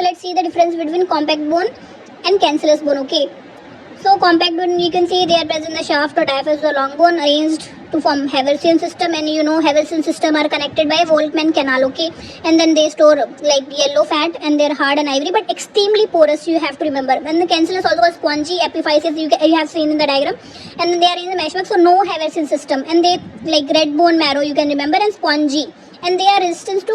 let's see the difference between compact bone and cancellous bone. Okay, so compact bone, you can see they are present in the shaft or diaphragm of the long bone, arranged to form Haversian system, and Haversian system are connected by Volkmann canal. Okay, and then they store like yellow fat, and they're hard and ivory, but extremely porous. You have to remember. And the cancellous also called spongy epiphysis. You have seen in the diagram, and then they are in the meshwork, so no Haversian system, and they like red bone marrow. You can remember, and spongy. And they are resistant to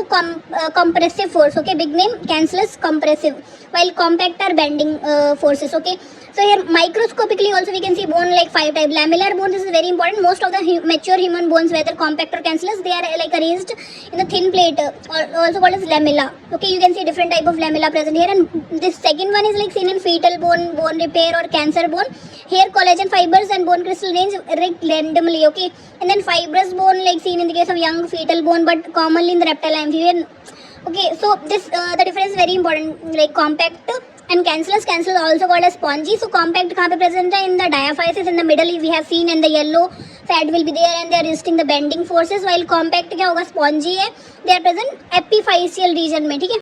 compressive force. Okay, big name cancellous, compressive, while compact are bending forces. Okay, so here microscopically also we can see bone like 5 type. Lamellar bone, this is very important. Most of the mature human bones, whether compact or cancellous, they are like arranged in the thin plate, also called as lamella. Okay, you can see different type of lamella present here, and this second one is like seen in fetal bone repair or cancer bone. Here collagen fibers and bone crystal range randomly. Okay, and then fibrous bone like seen in the case of young fetal bone, but commonly in the reptile amphibian. Okay, so this the difference is very important. Like compact and cancellous also called as spongy. So compact kahan pe present hai? In the diaphysis, in the middle we have seen, and the yellow fat will be there, and they are resisting the bending forces. While compact kya hoga? Spongy hai. They are present epiphyseal region mein. ठीक है.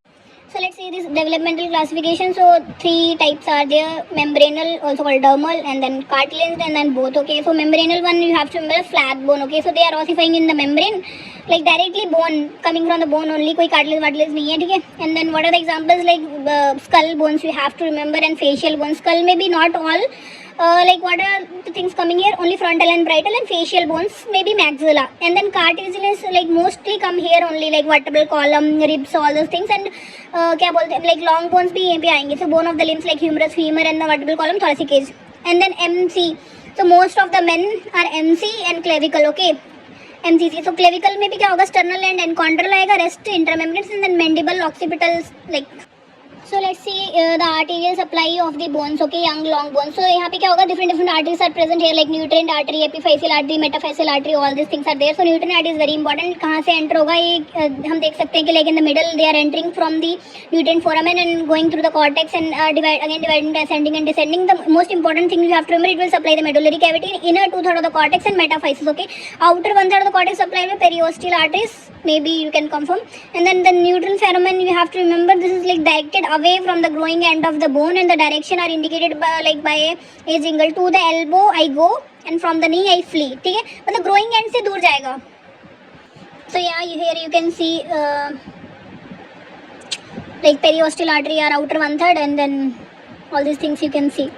So let's see this developmental classification. So 3 types are there: membranal, also called dermal, and then cartilage, and then both. Okay, so membranal one you have to remember flat bone. Okay, so they are ossifying in the membrane, like directly bone coming from the bone only. कोई cartilage नहीं है. ठीक है. And then what are the examples? Like skull bones you have to remember, and facial bones. Skull maybe not all. Like what are the things coming here? Only frontal and parietal, and facial bones, maybe maxilla. And then cartilaginous like mostly come here only, like vertebral column, ribs, all those things. And क्या बोलते हैं, like long bones भी यहीं पे आएंगे. So bone of the limbs like humerus, femur, and the vertebral column, thoracic cage. And then MC. So most of the men are MC and clavicle. Okay, MCC. So clavicle में भी क्या होगा? Sternal and enchondral आएगा, rest intramembranous, and then mandible, occipital, like. So let's see the arterial supply of the bones. Okay, young long bones. So यहाँ पे क्या होगा? Different arteries are present here, like nutrient artery, epiphyseal artery, metaphyseal artery. All these things are there. So nutrient artery is very important. कहाँ से enter होगा? ये हम देख सकते हैं कि like in the middle they are entering from the nutrient foramen and going through the cortex and dividing, ascending and descending. The most important thing you have to remember, it will supply the medullary cavity, inner 2/3 of the cortex, and metaphysis. Okay, outer 1/3 of the cortex supply with periosteal arteries. Maybe you can confirm. And then the neutral foramen you have to remember, this is like directed away from the growing end of the bone, and the direction are indicated by a jingle. To the elbow I go, and from the knee I flee. ठीक है, मतलब growing end से दूर जाएगा. So yeah, here you can see like periosteal artery are outer 1/3, and then all these things you can see.